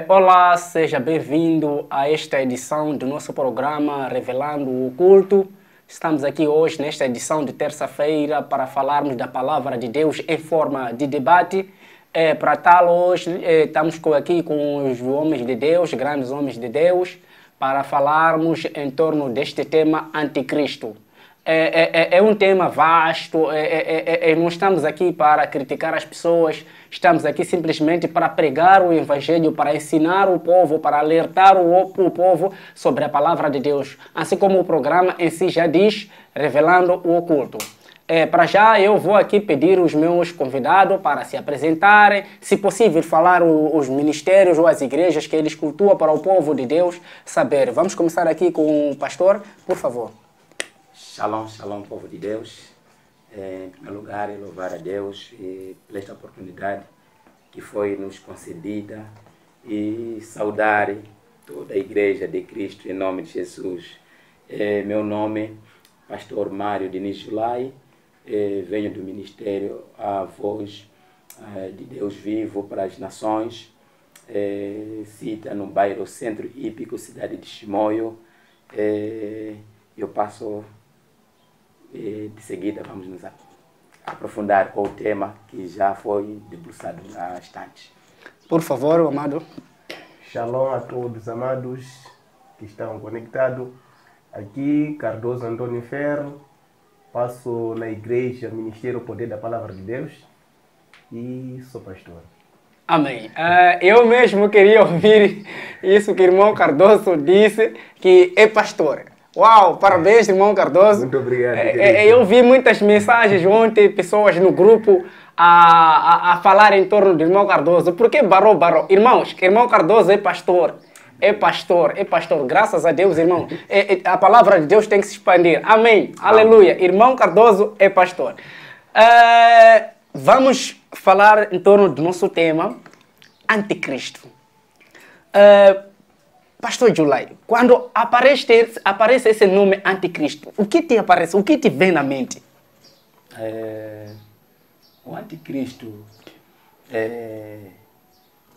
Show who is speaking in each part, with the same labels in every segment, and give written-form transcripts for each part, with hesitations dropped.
Speaker 1: Olá, seja bem-vindo a esta edição do nosso programa Revelando o Culto. Estamos aqui hoje, nesta edição de terça-feira, para falarmos da Palavra de Deus em forma de debate. Para tal, hoje estamos aqui com os homens de Deus, grandes homens de Deus, para falarmos em torno deste tema Anticristo. É um tema vasto, não estamos aqui para criticar as pessoas, estamos aqui simplesmente para pregar o Evangelho, para ensinar o povo, para alertar o povo sobre a Palavra de Deus, assim como o programa em si já diz, revelando o oculto. Para já eu vou aqui pedir os meus convidados para se apresentarem, se possível falar os ministérios ou as igrejas que eles cultuam para o povo de Deus saber. Vamos começar aqui com o pastor, por favor.
Speaker 2: Shalom, shalom, povo de Deus. Em primeiro lugar, louvar a Deus por esta oportunidade que foi nos concedida e saudar toda a Igreja de Cristo em nome de Jesus. Meu nome é Pastor Mário Diniz Julai, venho do Ministério A Voz de Deus Vivo para as Nações, cita no bairro Centro Hípico, cidade de Chimoio. Eu passo... De seguida vamos nos aprofundar com o tema que já foi debruçado na estante.
Speaker 1: Por favor, amado.
Speaker 3: Shalom a todos, amados que estão conectados. Aqui, Cardoso Antônio Ferro, passo na igreja Ministério Poder da Palavra de Deus e sou pastor.
Speaker 1: Amém. Eu mesmo queria ouvir isso que o irmão Cardoso disse, que é pastor. Uau, parabéns, irmão Cardoso.
Speaker 3: Muito obrigado.
Speaker 1: Eu vi muitas mensagens ontem, pessoas no grupo a falar em torno do irmão Cardoso. Por que barou? Irmãos, irmão Cardoso é pastor. É pastor. Graças a Deus, irmão. A palavra de Deus tem que se expandir. Amém. Aleluia. Irmão Cardoso é pastor. Vamos falar em torno do nosso tema, Anticristo. Pastor Julai, quando aparece esse nome Anticristo, o que te aparece? O que te vem na mente?
Speaker 2: O Anticristo,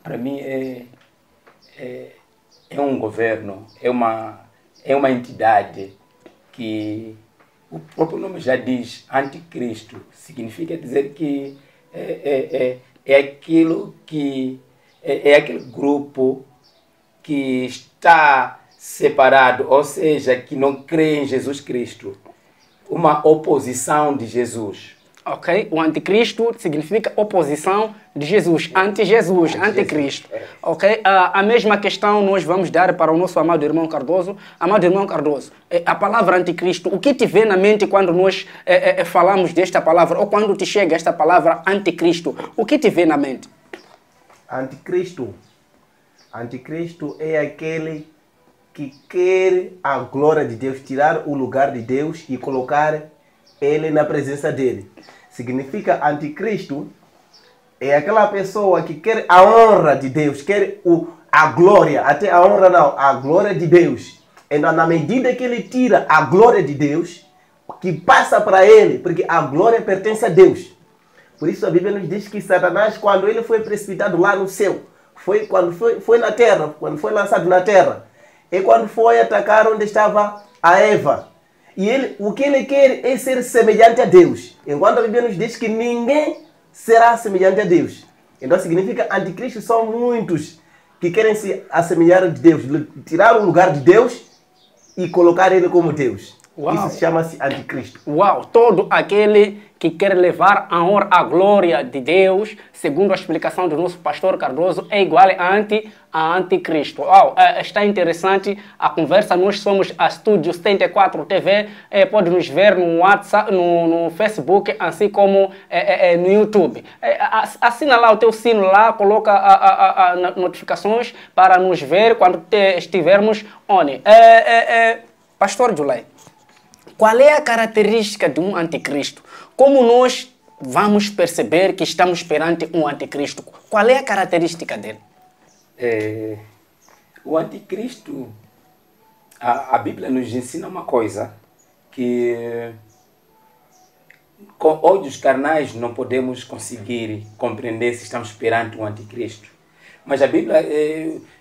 Speaker 2: para mim, é um governo, é uma entidade que o próprio nome já diz, Anticristo. Significa dizer que aquilo que é aquele grupo que está separado, ou seja, que não crê em Jesus Cristo. Uma oposição de Jesus.
Speaker 1: Ok, o anticristo significa oposição de Jesus, anti-Jesus, anticristo. Ok, a mesma questão nós vamos dar para o nosso amado irmão Cardoso. Amado irmão Cardoso, a palavra anticristo, o que te vem na mente quando nós falamos desta palavra, ou quando te chega esta palavra anticristo, o que te vem na mente?
Speaker 3: Anticristo é aquele que quer a glória de Deus, tirar o lugar de Deus e colocar ele na presença dele. Significa anticristo é aquela pessoa que quer a honra de Deus, quer a glória, até a honra não, a glória de Deus. Então, na medida que ele tira a glória de Deus, que passa para ele, porque a glória pertence a Deus. Por isso a Bíblia nos diz que Satanás, quando ele foi precipitado lá no céu, foi na terra, quando foi lançado na terra, e quando foi atacar onde estava a Eva. E o que ele quer é ser semelhante a Deus. Enquanto a Bíblia nos diz que ninguém será semelhante a Deus. Então significa anticristo são muitos que querem se assemelhar a Deus, tirar o lugar de Deus e colocar ele como Deus.
Speaker 1: Uau.
Speaker 3: Isso chama-se anticristo.
Speaker 1: Uau, todo aquele que quer levar a honra, a glória de Deus, segundo a explicação do nosso pastor Cardoso, é igual a anticristo. Uau, está interessante a conversa. Nós somos a Estúdio 74 TV, pode nos ver no WhatsApp, no Facebook, assim como no YouTube. Assina lá o teu sino lá, coloca as notificações para nos ver quando estivermos on. Pastor Julai, qual é a característica de um anticristo? Como nós vamos perceber que estamos perante um anticristo? Qual é a característica dele?
Speaker 2: O anticristo, a Bíblia nos ensina uma coisa, que com olhos carnais não podemos conseguir compreender se estamos perante um anticristo. Mas a Bíblia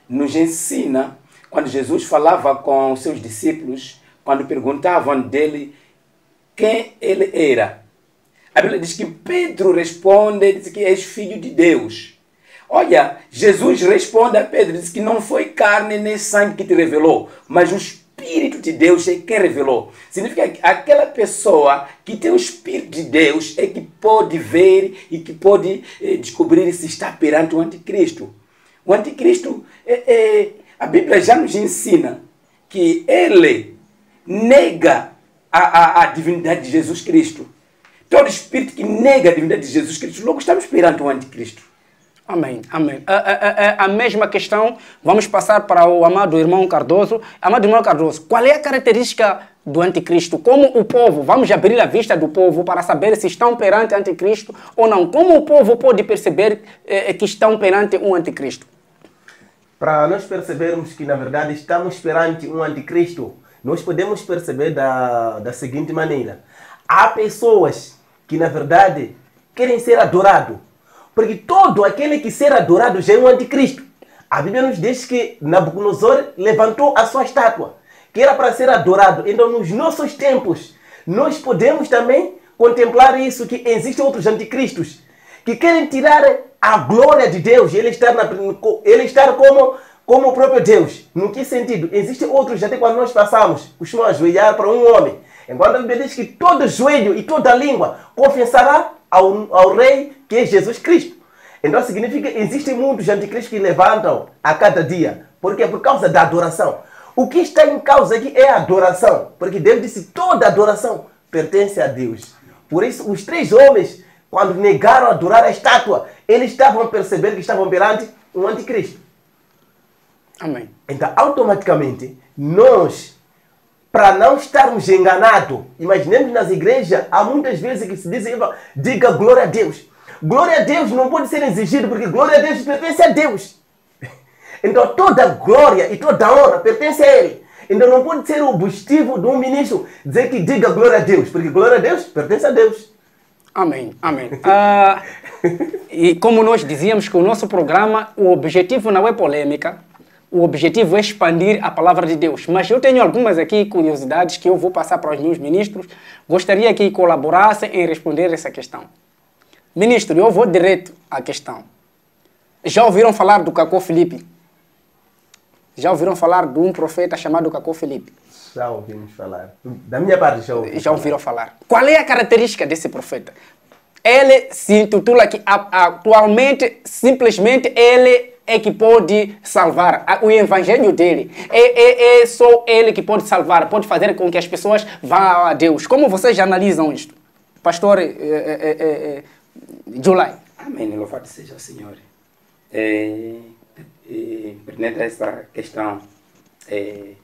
Speaker 2: nos ensina, quando Jesus falava com os seus discípulos, quando perguntavam dele quem ele era. A Bíblia diz que Pedro responde, diz que és filho de Deus. Olha, Jesus responde a Pedro, diz que não foi carne nem sangue que te revelou, mas o Espírito de Deus é quem revelou. Significa que aquela pessoa que tem o Espírito de Deus é que pode ver e que pode descobrir se está perante o Anticristo. O Anticristo, a Bíblia já nos ensina que ele nega a divindade de Jesus Cristo. Todo espírito que nega a divindade de Jesus Cristo, logo estamos perante o Anticristo.
Speaker 1: Amém, amém. A mesma questão, vamos passar para o amado irmão Cardoso. Amado irmão Cardoso, qual é a característica do Anticristo? Como o povo, vamos abrir a vista do povo para saber se estão perante o Anticristo ou não. Como o povo pode perceber que estão perante um Anticristo?
Speaker 3: Para nós percebermos que, na verdade, estamos perante um Anticristo, nós podemos perceber da seguinte maneira. Há pessoas que, na verdade, querem ser adorados. Porque todo aquele que ser adorado já é um Anticristo. A Bíblia nos diz que Nabucodonosor levantou a sua estátua, que era para ser adorado. Então, nos nossos tempos, nós podemos também contemplar isso, que existem outros anticristos, que querem tirar a glória de Deus, ele estar como o próprio Deus. No que sentido? Existem outros, até quando nós passamos, costumam ajoelhar para um homem. Enquanto a Bíblia diz que todo joelho e toda língua confessará ao Rei que é Jesus Cristo. Então significa que existem muitos anticristos que levantam a cada dia. Porque é por causa da adoração. O que está em causa aqui é a adoração. Porque Deus disse que toda adoração pertence a Deus. Por isso, os três homens, quando negaram adorar a estátua, eles estavam a perceber que estavam perante um anticristo.
Speaker 1: Amém.
Speaker 3: Então, automaticamente, nós, para não estarmos enganados, imaginemos nas igrejas, há muitas vezes que se dizem, diga glória a Deus. Glória a Deus não pode ser exigido, porque glória a Deus pertence a Deus. Então toda glória e toda honra pertence a Ele. Então não pode ser o objetivo de um ministro dizer que diga glória a Deus, porque glória a Deus pertence a Deus.
Speaker 1: Amém, amém. E como nós dizíamos que o nosso programa, o objetivo não é polêmica, o objetivo é expandir a palavra de Deus. Mas eu tenho algumas aqui curiosidades que eu vou passar para os meus ministros. Gostaria que colaborassem em responder essa questão. Ministro, eu vou direto à questão. Já ouviram falar do Cacó Filipe? Já ouviram falar de um profeta chamado Cacó Filipe?
Speaker 3: Já ouvimos falar. Da minha parte,
Speaker 1: já ouviram falar. Qual é a característica desse profeta? Ele se intitula que atualmente, simplesmente, ele é que pode salvar. O evangelho dele é só ele que pode salvar, pode fazer com que as pessoas vão a Deus. Como vocês analisam isto? Pastor July.
Speaker 2: Amém, louvado seja o Senhor. Perante essa questão é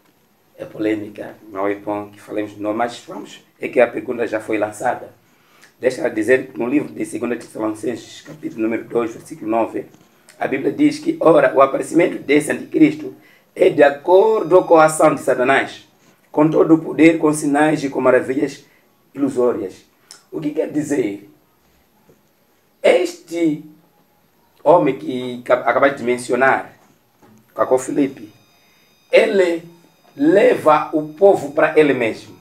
Speaker 2: polêmica, não é bom que falemos de nós, mas vamos, é que a pergunta já foi lançada. Deixa eu dizer que no livro de 2 Tessalonicenses, capítulo número 2, versículo 9, a Bíblia diz que, ora, o aparecimento desse anticristo é de acordo com a ação de Satanás, com todo o poder, com sinais e com maravilhas ilusórias. O que quer dizer? Este homem que acabaste de mencionar, Cacó Filipe, ele leva o povo para ele mesmo.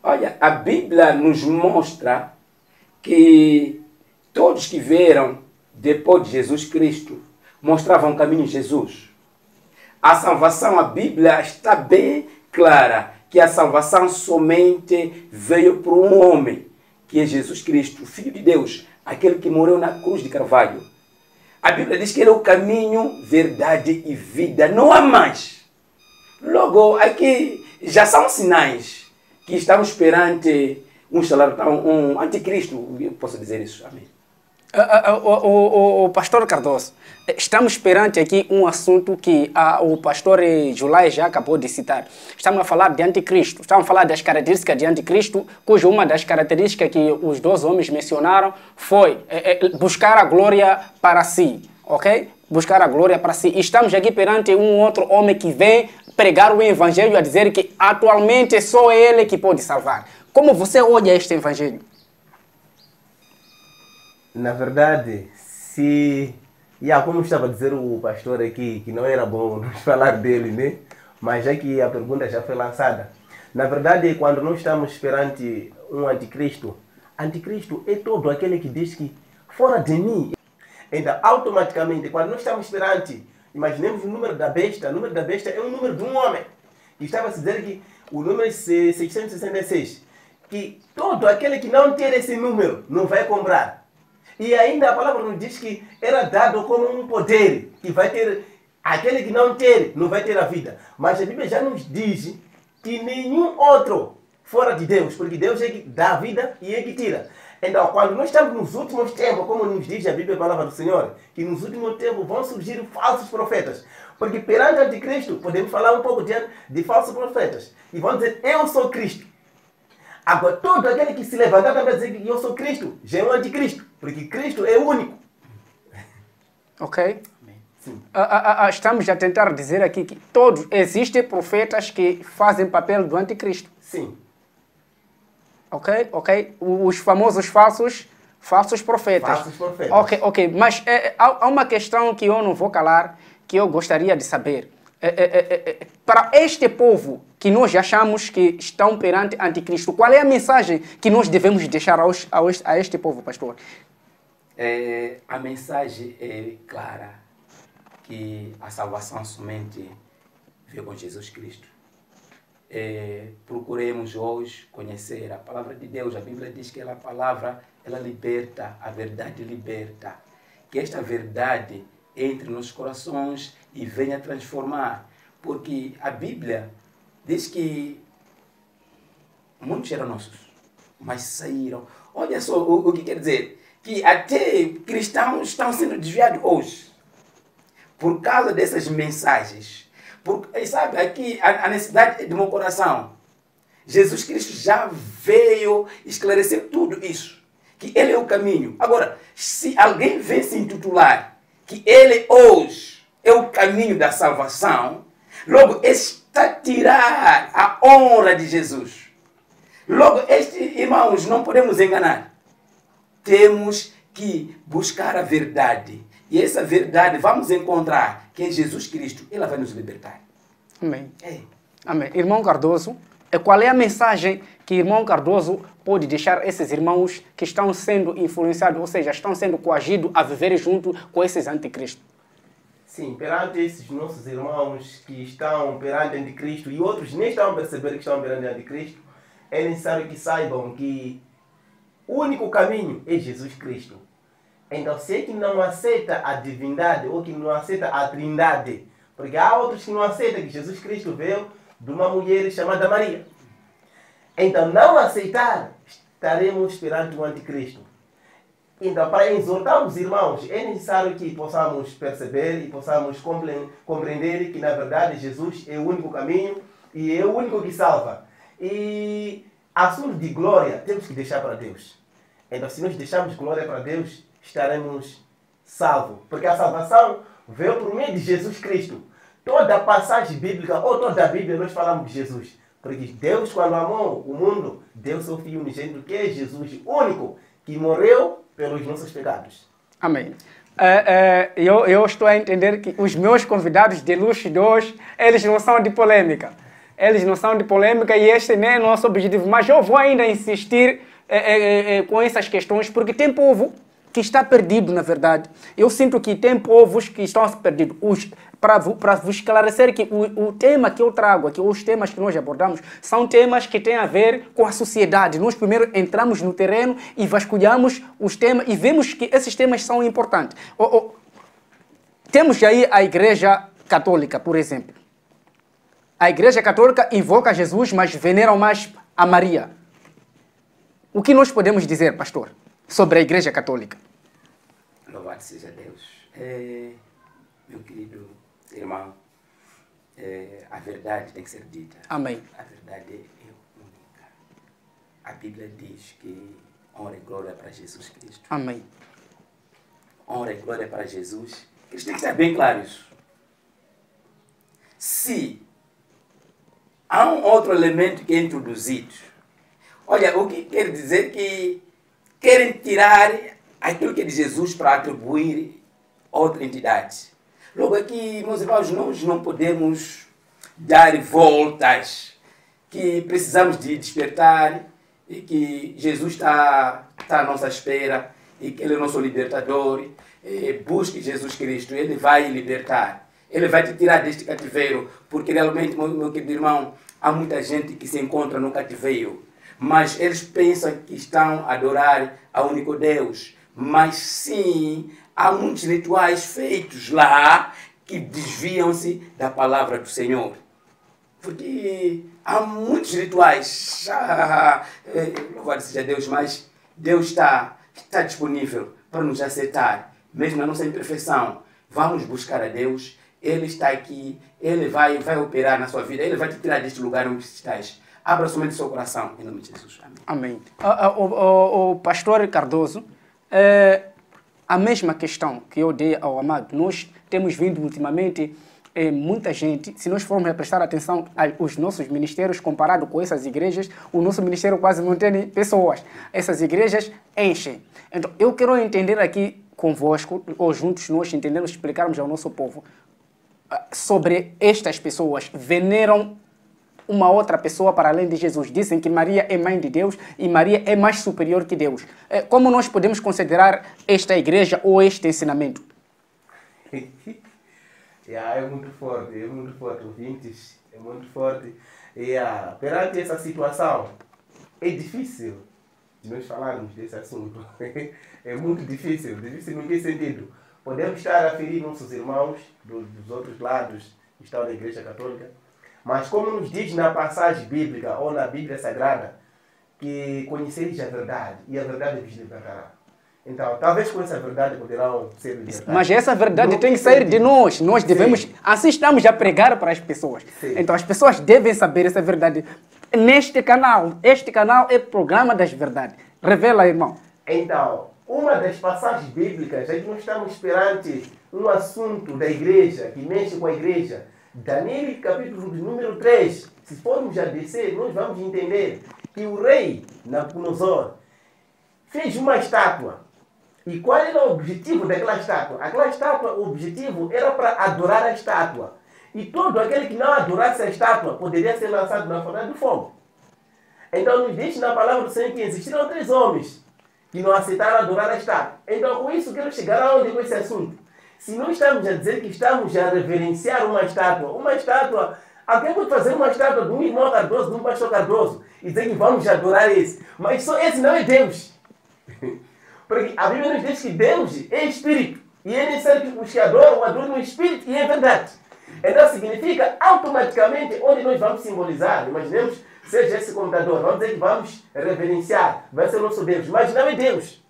Speaker 2: Olha, a Bíblia nos mostra que todos que vieram depois de Jesus Cristo mostravam o caminho de Jesus. A salvação, a Bíblia está bem clara que a salvação somente veio por um homem, que é Jesus Cristo, o Filho de Deus, aquele que morreu na cruz de Carvalho. A Bíblia diz que ele é o caminho, verdade e vida. Não há mais. Logo, aqui já são sinais que estamos perante um anticristo, eu posso dizer isso. Amém.
Speaker 1: O pastor Cardoso, estamos perante aqui um assunto que o pastor July já acabou de citar. Estamos a falar de anticristo, estamos a falar das características de anticristo, cuja uma das características que os dois homens mencionaram foi buscar a glória para si, ok? Buscar a glória para si. E estamos aqui perante um outro homem que vem pregar o evangelho a dizer que atualmente é só ele que pode salvar. Como você olha este evangelho?
Speaker 3: Na verdade, se Como estava a dizer o pastor aqui, que não era bom nós falar dele, né? Mas já que a pergunta já foi lançada. Na verdade, quando nós estamos perante um anticristo, anticristo é todo aquele que diz que fora de mim. Então, automaticamente, quando nós estamos perante, imaginemos o número da besta é um número de um homem. Que estava a dizer que o número é 666. Que todo aquele que não ter esse número não vai comprar. E ainda a palavra nos diz que era dado como um poder, que vai ter, aquele que não ter, não vai ter a vida. Mas a Bíblia já nos diz que nenhum outro fora de Deus, porque Deus é que dá a vida e é que tira. Então, quando nós estamos nos últimos tempos, como nos diz a Bíblia, a palavra do Senhor, que nos últimos tempos vão surgir falsos profetas. Porque perante o anticristo, podemos falar um pouco de falsos profetas. E vão dizer, eu sou Cristo. Agora, todo aquele que se levantar também dizer que eu sou Cristo, já é um anticristo. Porque Cristo é o único.
Speaker 1: Ok?
Speaker 3: Sim.
Speaker 1: Estamos a tentar dizer aqui que existem profetas que fazem papel do anticristo.
Speaker 3: Sim.
Speaker 1: Ok? Os famosos falsos profetas.
Speaker 3: Falsos profetas.
Speaker 1: Ok. Mas há uma questão que eu não vou calar, que eu gostaria de saber. Para este povo que nós achamos que estão perante anticristo, qual é a mensagem que nós devemos deixar a este povo, pastor?
Speaker 2: A mensagem é clara, que a salvação somente veio com Jesus Cristo. Procuremos hoje conhecer a palavra de Deus. A Bíblia diz que a palavra ela liberta, a verdade liberta. Que esta verdade entre nos corações e venha transformar. Porque a Bíblia diz que muitos eram nossos, mas saíram. Olha só o que quer dizer. Que até cristãos estão sendo desviados hoje por causa dessas mensagens. Porque, sabe, aqui a necessidade do meu coração. Jesus Cristo já veio esclarecer tudo isso. Que Ele é o caminho. Agora, se alguém vem se intitular que Ele hoje é o caminho da salvação, logo está a tirar a honra de Jesus. Logo, irmãos, não podemos enganar. Temos que buscar a verdade. E essa verdade vamos encontrar, que é Jesus Cristo. Ela vai nos libertar.
Speaker 1: Amém. Amém. Irmão Cardoso, qual é a mensagem que irmão Cardoso pode deixar a esses irmãos que estão sendo influenciados, ou seja, estão sendo coagidos a viver junto com esses anticristos?
Speaker 3: Sim, perante esses nossos irmãos que estão perante anticristo e outros nem estão a perceber que estão perante anticristo, é necessário que saibam que o único caminho é Jesus Cristo. Então, se é que não aceita a divindade ou que não aceita a trindade, porque há outros que não aceitam que Jesus Cristo veio de uma mulher chamada Maria. Então, não aceitar, estaremos perante o anticristo. Então, para exortar os irmãos, é necessário que possamos perceber e possamos compreender que, na verdade, Jesus é o único caminho e é o único que salva. E assunto de glória temos que deixar para Deus. Então, se nós deixarmos glória para Deus, estaremos salvos. Porque a salvação veio por meio de Jesus Cristo. Toda a passagem bíblica, ou toda a Bíblia, nós falamos de Jesus. Porque Deus, quando amou o mundo, deu seu Filho unigênito, que é Jesus, único, que morreu pelos nossos pecados.
Speaker 1: Amém. Eu estou a entender que os meus convidados de luxo de hoje, eles não são de polêmica. Eles não são de polêmica e este nem é nosso objetivo. Mas eu vou ainda insistir com essas questões, porque tem povo que está perdido, na verdade. Eu sinto que tem povos que estão perdidos. Para vos esclarecer que o tema que eu trago aqui, os temas que nós abordamos, são temas que têm a ver com a sociedade. Nós primeiro entramos no terreno e vasculhamos os temas e vemos que esses temas são importantes. Temos aí a Igreja Católica, por exemplo. A Igreja Católica invoca Jesus, mas veneram mais a Maria. O que nós podemos dizer, pastor, sobre a Igreja Católica?
Speaker 2: Louvado seja Deus. Meu querido irmão, a verdade tem que ser dita.
Speaker 1: Amém.
Speaker 2: A verdade é única. A Bíblia diz que honra e glória para Jesus Cristo.
Speaker 1: Amém.
Speaker 2: Honra e glória para Jesus. Cristo tem que ser bem claro isso. Se há um outro elemento que é introduzido, olha, o que quer dizer que querem tirar aquilo que é de Jesus para atribuir outra entidade. Logo aqui, meus irmãos, nós não podemos dar voltas, que precisamos de despertar e que Jesus está à nossa espera e que Ele é nosso libertador. Busque Jesus Cristo, Ele vai libertar. Ele vai te tirar deste cativeiro, porque realmente, meu querido irmão, há muita gente que se encontra no cativeiro, mas eles pensam que estão a adorar ao único Deus. Mas sim, há muitos rituais feitos lá que desviam-se da palavra do Senhor. Porque há muitos rituais, louvado seja Deus, mas Deus está disponível para nos aceitar, mesmo na nossa imperfeição. Vamos buscar a Deus, Ele está aqui, Ele vai operar na sua vida, Ele vai te tirar deste lugar onde estás. Abra somente o seu coração, em nome de Jesus. Amém.
Speaker 1: Amém. O pastor Cardoso, a mesma questão que eu dei ao amado, nós temos vindo ultimamente muita gente, se nós formos prestar atenção aos nossos ministérios comparado com essas igrejas, o nosso ministério quase não tem pessoas. Essas igrejas enchem. Então, eu quero entender aqui convosco, ou juntos nós entendemos, explicarmos ao nosso povo sobre estas pessoas. Veneram uma outra pessoa para além de Jesus. Dizem que Maria é mãe de Deus e Maria é mais superior que Deus. Como nós podemos considerar esta igreja ou este ensinamento?
Speaker 3: É muito forte, ouvintes, é muito forte. Perante essa situação, é difícil de nós falarmos desse assunto. É muito difícil no que sentido? Podemos estar a ferir nossos irmãos dos outros lados que estão na Igreja Católica, mas como nos diz na passagem bíblica ou na Bíblia Sagrada, que conheceis a verdade e a verdade vos libertará. Então, talvez com essa verdade poderão ser libertados.
Speaker 1: Mas essa verdade tem que sair de nós. Nós devemos... Sim. Assim estamos a pregar para as pessoas. Sim. Então, as pessoas devem saber essa verdade. Neste canal, este canal é programa das verdades. Revela, irmão.
Speaker 3: Então, uma das passagens bíblicas, é que nós estamos perante um assunto da igreja, que mexe com a igreja. Daniel, capítulo número 3. Se formos a descer, nós vamos entender que o rei Nabucodonosor fez uma estátua. E qual era o objetivo daquela estátua? Aquela estátua, o objetivo era para adorar a estátua. E todo aquele que não adorasse a estátua poderia ser lançado na fornalha do fogo. Então nos diz na palavra do Senhor que existiram 3 homens que não aceitaram adorar a estátua. Então com isso quero chegar aonde com esse assunto. Se nós estamos a dizer que estamos a reverenciar uma estátua, alguém pode fazer uma estátua de um irmão Cardoso, de um pastor Cardoso, e dizer que vamos adorar esse. Mas só esse não é Deus. Porque a Bíblia nos diz que Deus é Espírito. E é necessário que os que adoram, adorem no Espírito e em verdade. Então significa automaticamente onde nós vamos simbolizar. Imaginemos, seja esse computador, vamos dizer que vamos reverenciar, vai ser o nosso Deus, mas não é Deus.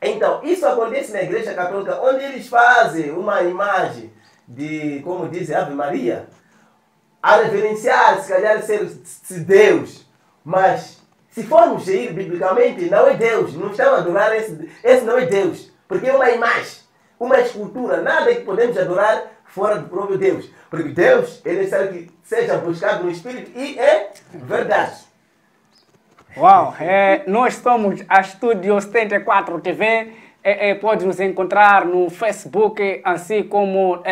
Speaker 3: Então, isso acontece na Igreja Católica, onde eles fazem uma imagem de, como diz Ave Maria, a reverenciar, se calhar ser Deus, mas se formos ir biblicamente, não é Deus. Não estamos a adorar esse não é Deus. Porque é uma imagem, uma escultura. Nada que podemos adorar fora do próprio Deus. Porque Deus é necessário que seja buscado no Espírito e é verdade.
Speaker 1: Uau! Nós somos a Estúdio 74 TV. Pode nos encontrar no Facebook, assim como...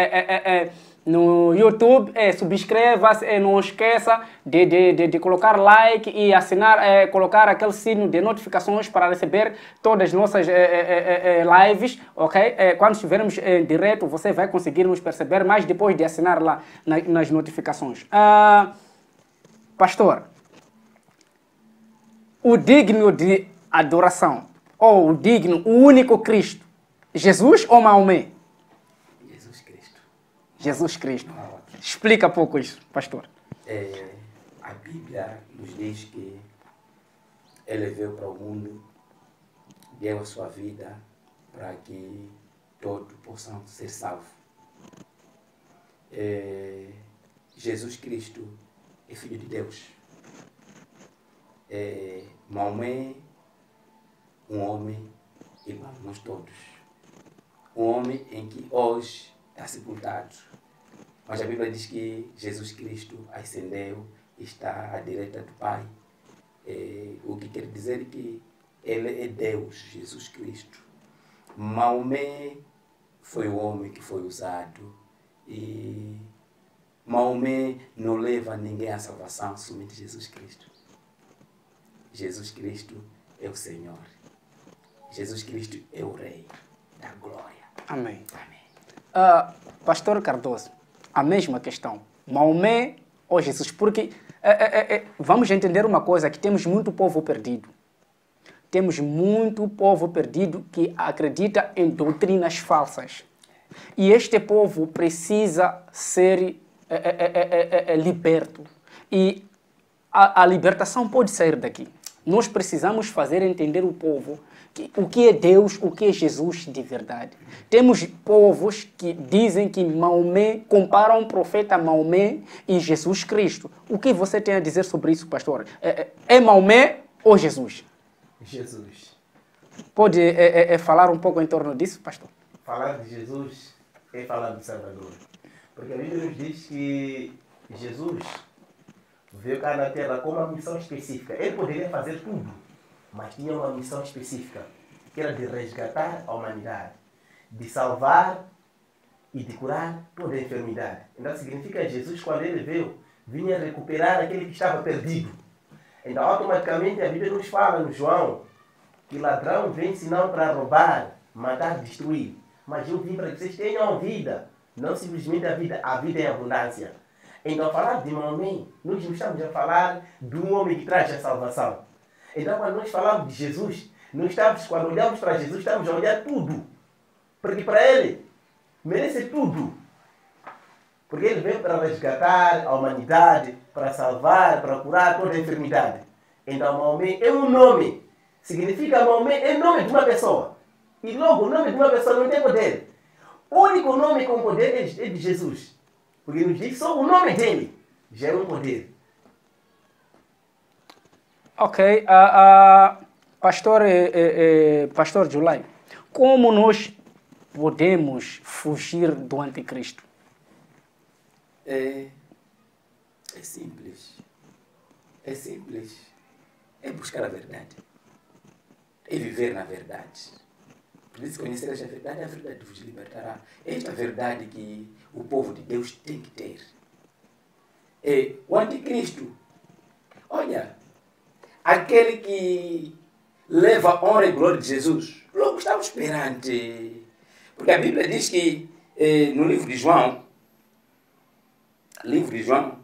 Speaker 1: no YouTube, subscreva-se, não esqueça de colocar like e assinar, colocar aquele sino de notificações para receber todas as nossas lives, ok? Quando estivermos em direto, você vai conseguir nos perceber, mas depois de assinar lá nas notificações. Pastor, o digno de adoração, ou o único Cristo, Jesus ou Maomé? Jesus Cristo. Explica um pouco isso, pastor.
Speaker 2: A Bíblia nos diz que Ele veio para o mundo, deu a sua vida para que todos possam ser salvos. Jesus Cristo é Filho de Deus. Maomé, um homem igual a nós todos. Um homem em que hoje está sepultado. Mas a Bíblia diz que Jesus Cristo ascendeu e está à direita do Pai. O que quer dizer que Ele é Deus, Jesus Cristo. Maomé foi o homem que foi usado. E Maomé não leva ninguém à salvação, somente Jesus Cristo. Jesus Cristo é o Senhor. Jesus Cristo é o Rei da glória.
Speaker 1: Amém.
Speaker 2: Amém.
Speaker 1: Pastor Cardoso, a mesma questão. Maomé ou Jesus? Porque vamos entender uma coisa, que temos muito povo perdido. Temos muito povo perdido que acredita em doutrinas falsas. E este povo precisa ser liberto. E a libertação pode sair daqui. Nós precisamos fazer entender o povo o que é Deus, o que é Jesus de verdade. Temos povos que dizem que Maomé, comparam o profeta Maomé e Jesus Cristo. O que você tem a dizer sobre isso, pastor? É Maomé ou Jesus?
Speaker 3: Jesus.
Speaker 1: Pode falar um pouco em torno disso, pastor?
Speaker 3: Falar de Jesus é falar do Salvador. Porque a Bíblia nos diz que Jesus veio cá na Terra com uma missão específica. Ele poderia fazer tudo, mas tinha uma missão específica, que era de resgatar a humanidade, de salvar e de curar toda a enfermidade. Então significa que Jesus, quando ele veio, vinha recuperar aquele que estava perdido. Então automaticamente a Bíblia nos fala no João que ladrão vem senão para roubar, matar, destruir. Mas eu vim para que vocês tenham vida, não simplesmente a vida em abundância. Então falar de Maomé, nós não estamos a falar de um homem que traz a salvação. Então quando nós falamos de Jesus, quando olhamos para Jesus, estamos a olhar tudo. Porque para ele, merece tudo. Porque ele veio para resgatar a humanidade, para salvar, para curar toda a enfermidade. Então Maomé é um nome. Significa Maomé é nome de uma pessoa. E logo o nome de uma pessoa não tem poder. O único nome com poder é de Jesus. Porque nos diz só o nome dele já é um poder.
Speaker 1: Ok. Pastor Julai, como nós podemos fugir do anticristo?
Speaker 2: É simples. É simples. É buscar a verdade. É viver na verdade. Por isso, conhecer esta verdade, a verdade vos libertará. É esta verdade que o povo de Deus tem que ter. O anticristo, olha, aquele que leva a honra e glória de Jesus, logo estamos perante. Porque a Bíblia diz que no livro de João, 1 de João,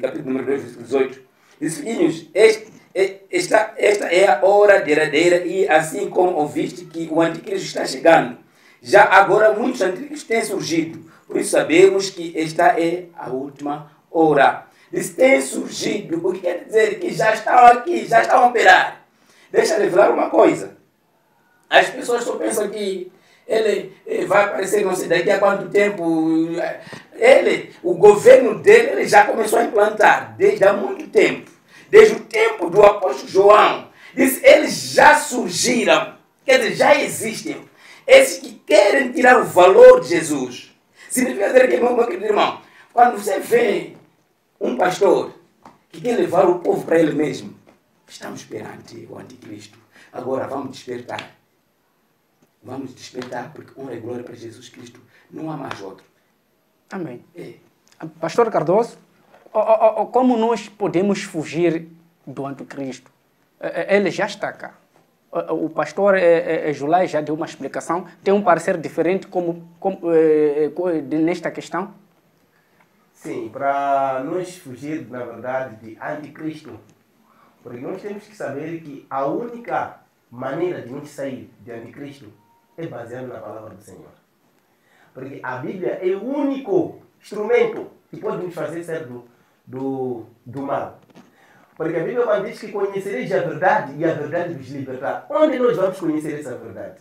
Speaker 2: capítulo número 2, versículo 18, diz: filhinhos, esta é a hora derradeira, e assim como ouviste que o anticristo está chegando, já agora muitos anticristos têm surgido. Por isso sabemos que esta é a última hora. Diz, tem surgido, o que quer dizer que já estão aqui, já estão a operar. Deixa eu revelar uma coisa. As pessoas só pensam que ele vai aparecer não sei daqui a quanto tempo. O governo dele, ele já começou a implantar desde há muito tempo. Desde o tempo do apóstolo João. Diz, eles já surgiram, quer dizer, já existem. Esses que querem tirar o valor de Jesus. Significa dizer que, meu querido irmão, quando você vê um pastor que quer levar o povo para ele mesmo, estamos perante o anticristo. Agora vamos despertar. Vamos despertar, porque honra e glória para Jesus Cristo. Não há mais outro.
Speaker 1: Amém. Pastor Cardoso, como nós podemos fugir do anticristo? Ele já está cá. O pastor Julai já deu uma explicação. Tem um parecer diferente nesta questão?
Speaker 3: Sim, para nós fugir, na verdade, de anticristo, porque nós temos que saber que a única maneira de nos sair de anticristo é baseado na palavra do Senhor. Porque a Bíblia é o único instrumento que pode nos fazer sair do mal. Porque a Bíblia quando diz que conhecereis a verdade e a verdade vos libertará. Onde nós vamos conhecer essa verdade?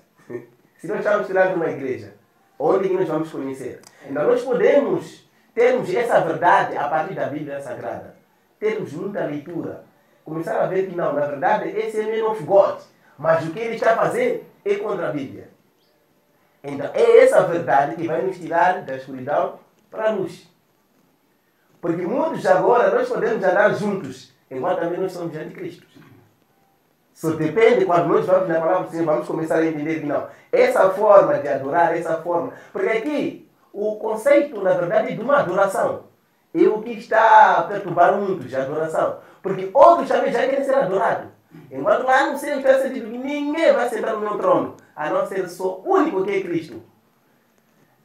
Speaker 3: Se nós estamos tirando uma igreja, onde nós vamos conhecer? Então nós podemos termos essa verdade a partir da Bíblia Sagrada. Termos muita leitura. Começar a ver que não, na verdade, esse é man of God. Mas o que ele está a fazer é contra a Bíblia. Então é essa verdade que vai nos tirar da escuridão para a luz. Porque muitos agora nós podemos andar juntos, enquanto também nós somos anticristos. Só depende quando nós vamos na palavra do Senhor, vamos começar a entender que não. Essa forma de adorar, essa forma. Porque aqui, o conceito, na verdade, é de uma adoração. É o que está a perturbar muitos, a adoração. Porque outros também já querem ser adorados. Enquanto lá no céu está sentido que ninguém vai sentar no meu trono, a não ser só o único que é Cristo.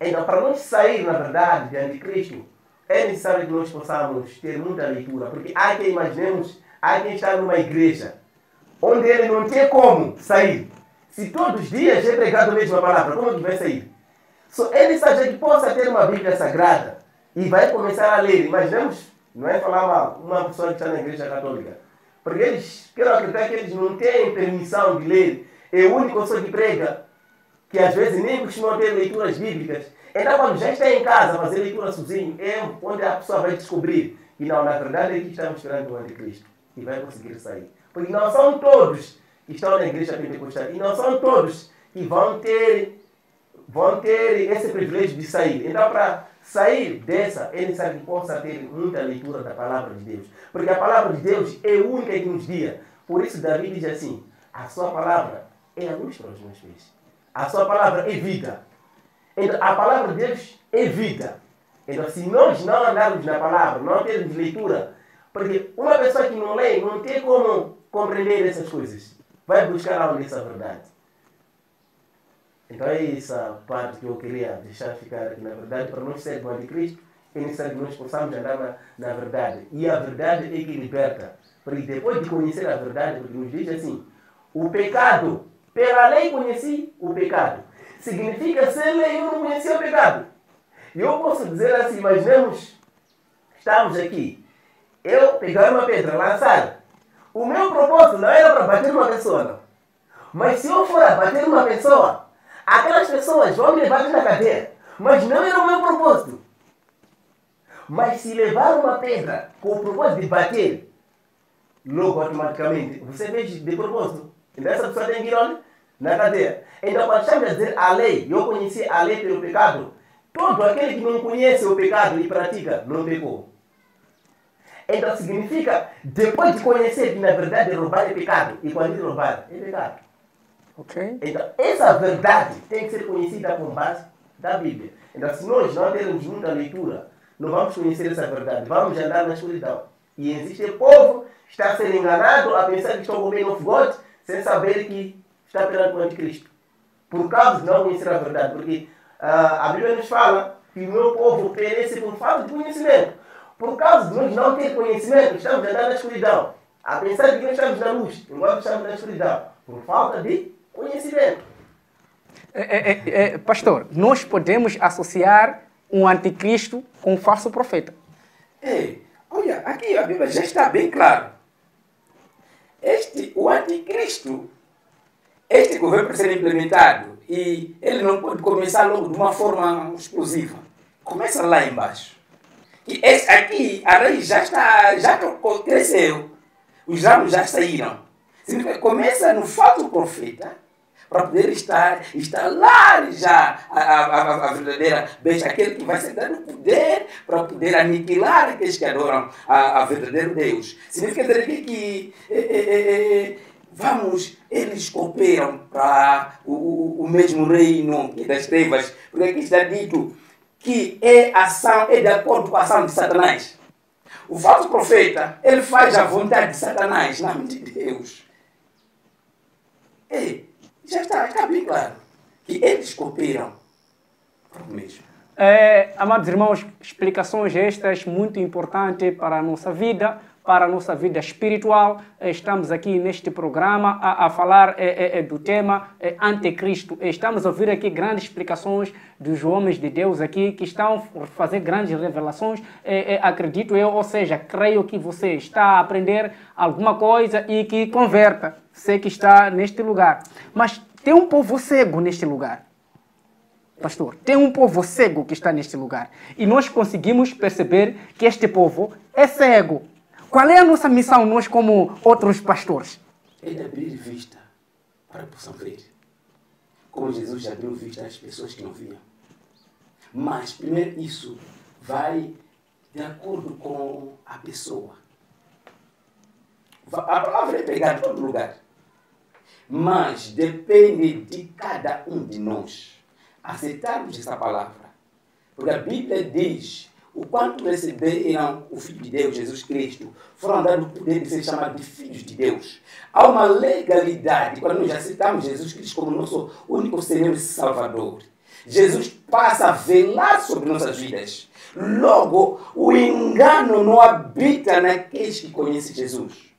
Speaker 3: Então, para nós sair, na verdade, de anticristo, é necessário que nós possamos ter muita leitura. Porque há quem imaginemos, há quem está numa igreja, onde ele não tem como sair. Se todos os dias é pregado a mesma palavra, como que vai sair? Só ele sabe que possa ter uma Bíblia Sagrada e vai começar a ler. Imaginemos, não é falar mal, uma pessoa que está na igreja católica. Porque eles, quero acreditar que eles não têm permissão de ler. É o único só que prega, que às vezes nem costumam ter leituras bíblicas. Então, quando já está em casa a fazer leitura sozinho, é onde a pessoa vai descobrir que não, na verdade, é que estamos esperando o anticristo. E vai conseguir sair. Porque não são todos que estão na igreja pentecostal. E não são todos que vão ter esse privilégio de sair. Então, para sair dessa, é necessário que possa ter muita leitura da palavra de Deus. Porque a palavra de Deus é única que nos guia. Por isso, Davi diz assim: a sua palavra é a luz para os meus pés. A sua palavra é vida. Então, a palavra de Deus é vida. Então, se nós não andarmos na palavra, não termos leitura, porque uma pessoa que não lê não tem como compreender essas coisas. Vai buscar onde essa verdade. Então é essa parte que eu queria deixar ficar aqui. Na verdade, para nós sermos o anticristo, é necessário que nós possamos andar na verdade. E a verdade é que liberta. Porque depois de conhecer a verdade, porque nos diz assim: o pecado, pela lei conheci o pecado. Significa, sem lei eu não conhecia o pecado. E eu posso dizer assim, imaginemos, estamos aqui, eu pegar uma pedra, lançar. O meu propósito não era para bater uma pessoa, não. Mas se eu for a bater uma pessoa, aquelas pessoas vão me levar na cadeia. Mas não era o meu propósito. Mas se levar uma pedra com o propósito de bater, logo automaticamente, você fez de propósito. Então essa pessoa tem que ir onde? Na cadeia. Então quando estamos a dizer a lei, eu conheci a lei pelo pecado, todo aquele que não conhece o pecado e pratica, não pecou. Então significa, depois de conhecer que na verdade roubar é pecado, e quando roubar é pecado.
Speaker 1: Ok.
Speaker 3: Então essa verdade tem que ser conhecida com base da Bíblia. Então se nós não temos muita leitura, não vamos conhecer essa verdade, vamos andar na escuridão. E existe povo que está sendo enganado a pensar que estão comendo of God, sem saber que está perante o anticristo. Por causa de não conhecer a verdade. Porque a Bíblia nos fala que o meu povo perece por falta de conhecimento. Por causa de nós não ter conhecimento, estamos andando na escuridão. A pensar que nós estamos na luz, enquanto estamos na escuridão. Por falta de conhecimento.
Speaker 1: Pastor, nós podemos associar um anticristo com um falso profeta.
Speaker 2: Olha, aqui a Bíblia já está bem claro. O anticristo, este governo para ser implementado, e ele não pode começar logo de uma forma explosiva. Começa lá embaixo. E esse aqui, a raiz já cresceu. Os ramos já saíram. Significa que começa no falso profeta, para poder instalar já a verdadeira besta, aquele que vai ser dado poder para poder aniquilar aqueles que adoram a verdadeiro Deus. Significa dizer que eles cooperam para o mesmo reino das trevas, porque aqui está dito que é de acordo com a ação de Satanás. O falso profeta, ele faz a vontade de Satanás, em nome de Deus. Já está bem claro que eles cooperam para o mesmo.
Speaker 1: Amados irmãos, explicações estas muito importantes para a nossa vida, para a nossa vida espiritual. Estamos aqui neste programa a falar do tema anticristo. Estamos a ouvir aqui grandes explicações dos homens de Deus aqui que estão a fazer grandes revelações. Acredito eu, ou seja, creio que você está a aprender alguma coisa e que converta. Sei que está neste lugar. Mas tem um povo cego neste lugar. Pastor, tem um povo cego que está neste lugar. E nós conseguimos perceber que este povo é cego. Qual é a nossa missão, nós como outros pastores?
Speaker 2: É de abrir vista para que possam ver. Como Jesus abriu vista às pessoas que não viam. Mas, primeiro, isso vai de acordo com a pessoa. A palavra é pregada em todo lugar. Mas depende de cada um de nós aceitarmos essa palavra. Porque a Bíblia diz: o quanto receberam o Filho de Deus, Jesus Cristo, foram dados o poder de ser chamados de filhos de Deus. Há uma legalidade quando nós aceitamos Jesus Cristo como nosso único Senhor e Salvador. Jesus passa a velar sobre nossas vidas. Logo, o engano não habita naqueles que conhecem Jesus.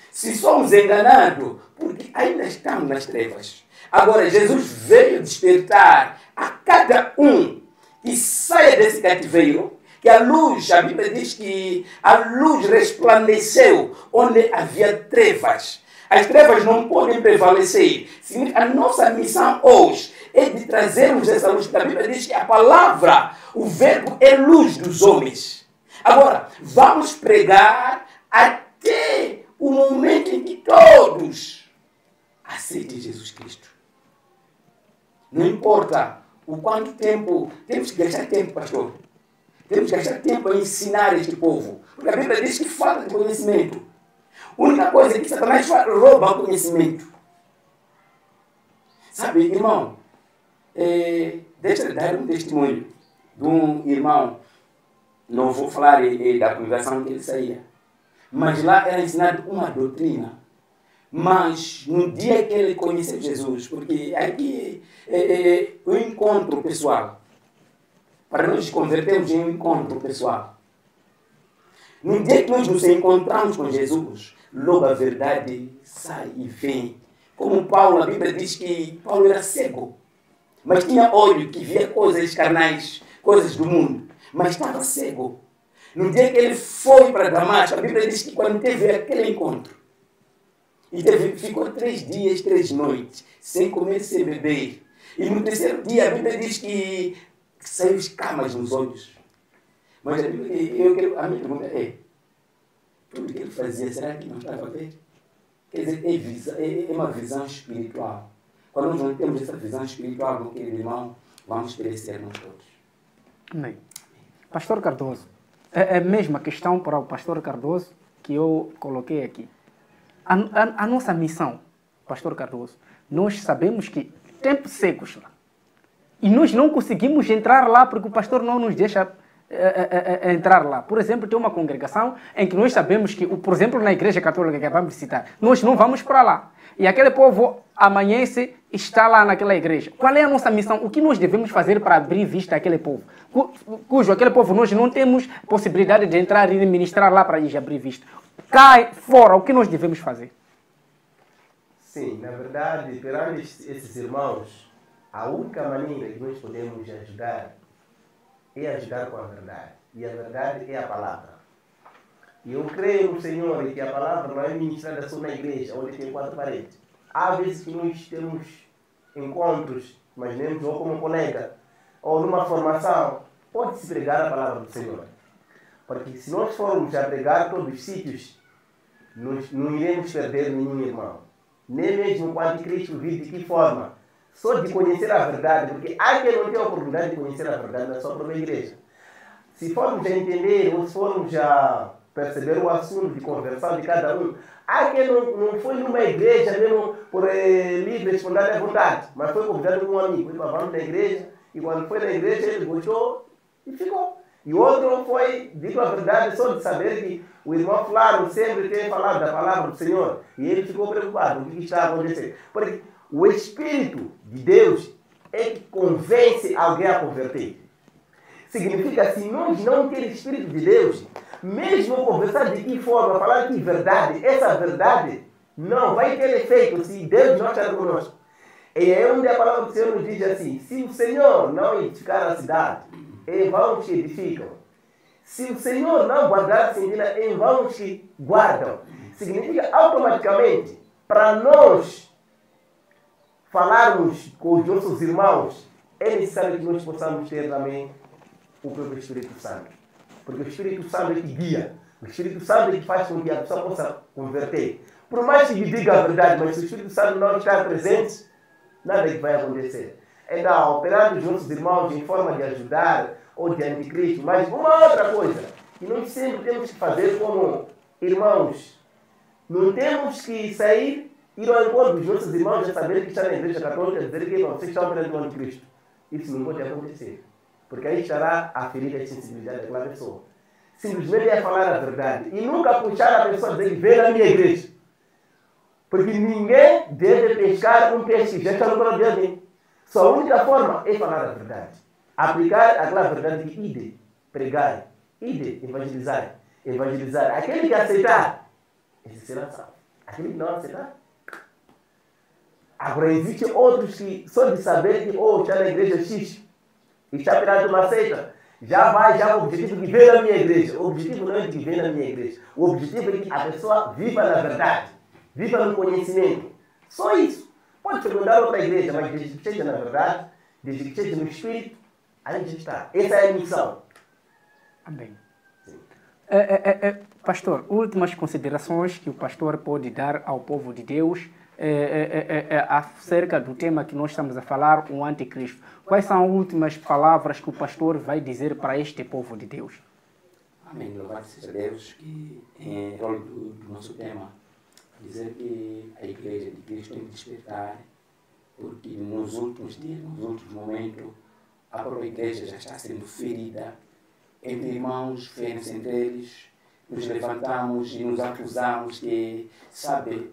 Speaker 2: Se somos enganados, porque ainda estamos nas trevas. Agora, Jesus veio despertar a cada um que saia desse cativeiro, que a luz, a Bíblia diz que a luz resplandeceu onde havia trevas. As trevas não podem prevalecer. A nossa missão hoje é de trazermos essa luz, porque a Bíblia diz que a palavra, o verbo é luz dos homens. Agora, vamos pregar até o momento em que todos aceitem Jesus Cristo. Não importa o quanto tempo, temos que gastar tempo, pastor. Temos que gastar tempo a ensinar este povo. Porque a Bíblia diz que falta de conhecimento. A única coisa é que Satanás rouba o conhecimento. Sabe, irmão, deixa eu dar um testemunho de um irmão. Não vou falar da congregação que ele saía. Mas lá era ensinado uma doutrina. Mas no dia que ele conheceu Jesus, porque aqui é um encontro pessoal. Para nós convertermos em um encontro pessoal. No dia que nós nos encontramos com Jesus, logo a verdade sai e vem. Como Paulo, a Bíblia diz que Paulo era cego, mas tinha olho que via coisas carnais, coisas do mundo, mas estava cego. No dia que ele foi para Damasco, a Bíblia diz que quando teve aquele encontro, e ficou 3 dias, 3 noites, sem comer, sem beber. E no terceiro dia, a Bíblia diz que saiu escamas nos olhos. Mas a minha pergunta é: tudo que ele fazia, será que não estava a ver? Quer dizer, é uma visão espiritual. Quando nós não temos essa visão espiritual, meu querido irmão, vamos perecer nós todos.
Speaker 1: Amém. Pastor Cardoso, é a mesma questão para o pastor Cardoso que eu coloquei aqui. A nossa missão, pastor Cardoso, nós sabemos que tempos secos lá. E nós não conseguimos entrar lá porque o pastor não nos deixa entrar lá. Por exemplo, tem uma congregação em que nós sabemos que, por exemplo, na igreja católica que acabamos de citar, nós não vamos para lá. E aquele povo amanhece e está lá naquela igreja. Qual é a nossa missão? O que nós devemos fazer para abrir vista àquele povo? Cujo aquele povo nós não temos possibilidade de entrar e ministrar lá para abrir vista. Cai fora, o que nós devemos fazer?
Speaker 3: Sim, na verdade, perante esses irmãos, a única maneira que nós podemos ajudar é ajudar com a verdade. E a verdade é a palavra. E eu creio no Senhor que a palavra não é ministrada só na igreja, onde tem 4 paredes. Há vezes que nós temos encontros, imaginemos, ou como colega, ou numa formação, pode-se pregar a palavra do Senhor. Porque se nós formos a pregar todos os sítios, nós não iremos perder nenhum irmão. Nem mesmo quando Cristo vive de que forma? Só de conhecer a verdade, porque há quem não tem a oportunidade de conhecer a verdade na sua própria igreja. Se formos a entender, ou se formos a perceber o assunto de conversão de cada um, há quem não foi numa igreja mesmo por livre, espontânea vontade, mas foi convidado por um amigo. Ele vamos na igreja, e quando foi na igreja ele gostou e ficou. E outro foi, dito a verdade, só de saber que o irmão fulano sempre tem falado da palavra do Senhor. E ele ficou preocupado, o que está acontecendo? Porque o Espírito de Deus é que convence alguém a converter. Significa, se nós não temos Espírito de Deus, mesmo conversar de que forma, falar que verdade, essa verdade não vai ter efeito se Deus não está conosco. E é onde a palavra do Senhor nos diz assim: se o Senhor não edificar a cidade, em vão que edificam. Se o Senhor não guardar a sentinela, em vão que guardam. Significa, automaticamente, para nós falarmos com os nossos irmãos, é necessário que nós possamos ter também o próprio Espírito Santo. Porque o Espírito Santo é que guia. O Espírito Santo é que faz com que a pessoa possa converter. Por mais que lhe diga a verdade, mas se o Espírito Santo não está presente, nada que vai acontecer. Então, perante os nossos irmãos em forma de ajudar ou de anticristo, mas uma outra coisa que nós sempre temos que fazer como irmãos, não temos que sair ir ao encontro dos nossos irmãos a saber que está na igreja católica, dizer que vocês estão perante o anticristo. Isso não pode acontecer. Porque aí estará a ferir a sensibilidade daquela pessoa. Simplesmente é falar a verdade. E nunca puxar a pessoa a dizer, vem na minha igreja. Porque ninguém deve pescar um peixe que já está no coração de alguém. Só a única forma é falar a verdade. Aplicar aquela verdade que ide, pregar, ide, evangelizar. Evangelizar. Aquele que aceitar, esse será salvo. Aquele que não aceitar. Agora, existem outros que, só de saber que está na igreja X, e está perante uma seita, já vai com o objetivo de vir na minha igreja. O objetivo não é de vir na minha igreja. O objetivo é que a pessoa viva na verdade, viva no conhecimento. Só isso. Pode frequentar outra igreja, mas desde que esteja na verdade, desde que esteja no Espírito, aí já está. Essa é a missão.
Speaker 1: Amém. Pastor, últimas considerações que o pastor pode dar ao povo de Deus acerca do tema que nós estamos a falar, o anticristo. Quais são as últimas palavras que o pastor vai dizer para este povo de Deus?
Speaker 2: Amém. Louvado seja Deus, que em rol do nosso tema, dizer que a igreja de Cristo tem que despertar, porque nos últimos dias, nos últimos momentos, a própria igreja já está sendo ferida. Entre irmãos, ferem-se entre eles, nos levantamos e nos acusamos que, sabe,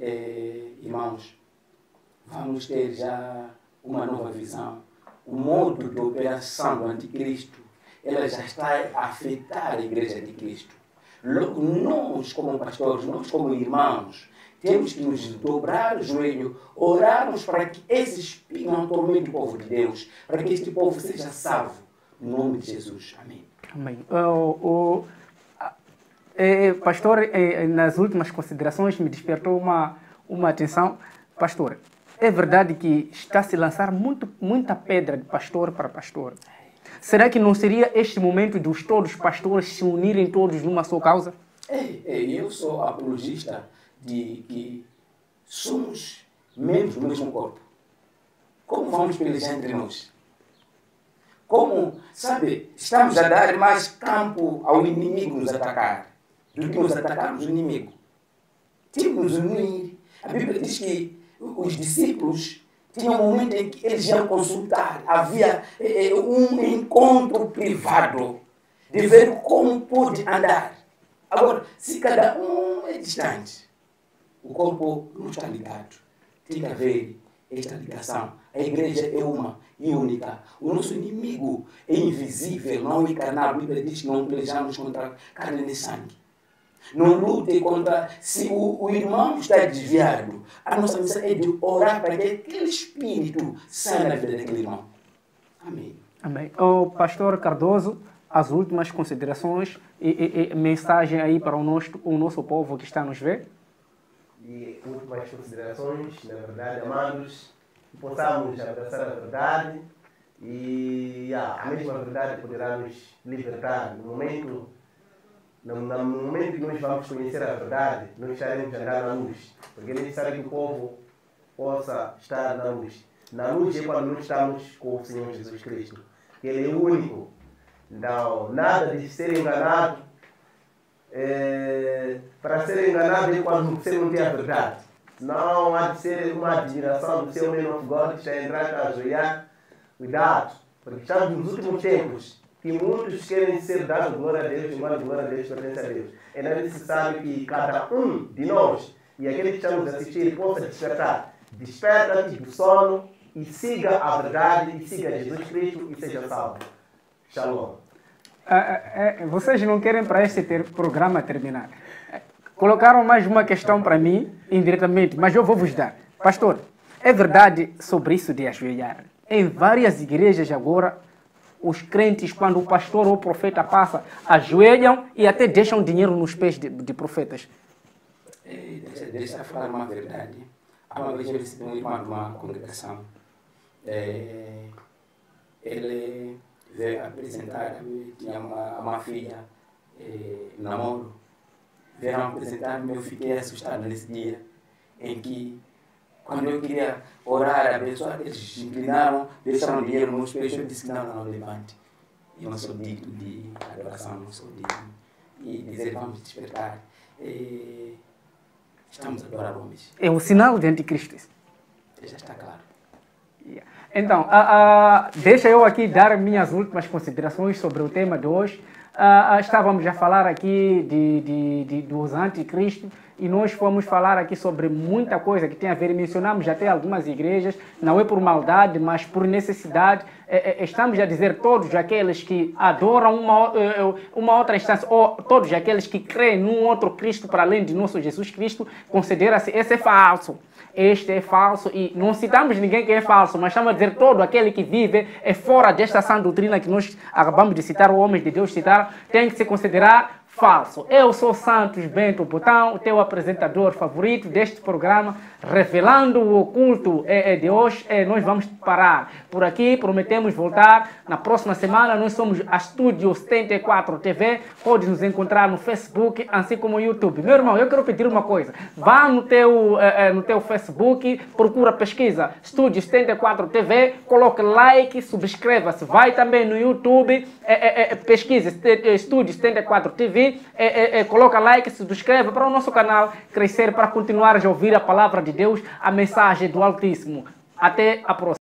Speaker 2: irmãos, vamos ter já uma nova visão. O modo de operação do anticristo, ela já está a afetar a igreja de Cristo. Logo, nós como pastores, nós como irmãos, temos que nos dobrar o joelho, orarmos para que esse espírito não tormente o povo de Deus, para que este povo seja salvo. Em nome de Jesus. Amém.
Speaker 1: Amém. Pastor, nas últimas considerações me despertou uma atenção. Pastor, é verdade que está a se lançar muita pedra de pastor para pastor. Será que não seria este momento dos todos os pastores se unirem todos numa só causa?
Speaker 2: Eu sou apologista de que somos membros do mesmo corpo. Como vamos pelejar entre nós? Como, sabe, estamos a dar mais campo ao inimigo nos atacar do que nos atacarmos o inimigo. Temos de nos unir. A Bíblia diz que os discípulos tinham um momento em que eles iam consultar. Havia um encontro privado de ver como pode andar. Agora, se cada um é distante, o corpo não está ligado. Tem que haver esta ligação. A igreja é uma e única. O nosso inimigo é invisível, não encarnado. A Bíblia diz que não pelejamos contra carne nem sangue. Não lute contra... Se o irmão está desviado, a nossa missão é de orar para que aquele espírito saia da vida daquele irmão. Amém.
Speaker 1: Amém. O pastor Cardoso, as últimas considerações e mensagem aí para o nosso povo que está a nos ver?
Speaker 3: E últimas considerações, na verdade, amados, que possamos abraçar a verdade e a mesma verdade poderá nos libertar. No momento que nós vamos conhecer a verdade, nós estaremos a andar na luz. Porque é necessário que o povo possa estar na luz. Na luz é quando nós estamos com o Senhor Jesus Cristo. Ele é o único. Então, nada de ser enganado. Para ser enganado é quando você não tem a verdade. Não há de ser uma admiração do seu man of God que está a entrar a ajoelhar. Cuidado, porque estamos nos últimos tempos que muitos querem ser dados glória a Deus, enquanto a glória a Deus pertence a Deus. É necessário que cada um de nós e aquele que estamos a assistir possa despertar. Desperta-te do sono e siga a verdade e siga Jesus Cristo e seja salvo. Shalom.
Speaker 1: Vocês não querem para este programa terminar. Colocaram mais uma questão para mim, indiretamente, mas eu vou vos dar. Pastor, é verdade sobre isso de ajoelhar? Em várias igrejas agora, os crentes, quando o pastor ou o profeta passa, ajoelham e até deixam dinheiro nos pés de profetas.
Speaker 2: Deixa eu falar uma verdade. Há uma vez eu recebi um irmão de uma congregação. Ele veio apresentar, tinha uma filha, namoro. Vieram apresentar-me e eu fiquei assustado nesse dia, em que, quando eu queria orar, abençoar, eles inclinaram, deixaram o dinheiro nos pés, eu disse, não, levante. Eu não sou digno de adoração, não sou digno. E dizer, vamos despertar. estamos a adorar homens.
Speaker 1: É o sinal de anticristo.
Speaker 2: Já está claro.
Speaker 1: Então, deixa eu aqui dar minhas últimas considerações sobre o tema de hoje. Estávamos a falar aqui dos anticristos e nós fomos falar aqui sobre muita coisa que tem a ver, mencionamos até algumas igrejas, não é por maldade, mas por necessidade. Estamos a dizer todos aqueles que adoram uma outra instância, ou todos aqueles que creem num outro Cristo para além de nosso Jesus Cristo, considera-se esse é falso. Este é falso e não citamos ninguém que é falso, mas estamos a dizer todo aquele que vive é fora desta sã doutrina que nós acabamos de citar, os homens de Deus citaram, tem que se considerar falso. Eu sou Santos Bento Botão, o teu apresentador favorito deste programa, revelando o oculto de hoje. Nós vamos parar por aqui, prometemos voltar na próxima semana. Nós somos a Estúdio 74 TV, pode nos encontrar no Facebook, assim como no YouTube. Meu irmão, eu quero pedir uma coisa, vá no teu Facebook, procura, pesquisa Estúdio 74 TV, coloque like, subscreva-se, vai também no YouTube, pesquisa Estúdio 74 TV, coloca like, se subscreve para o nosso canal crescer, para continuar a ouvir a palavra de Deus, a mensagem do Altíssimo. Até a próxima.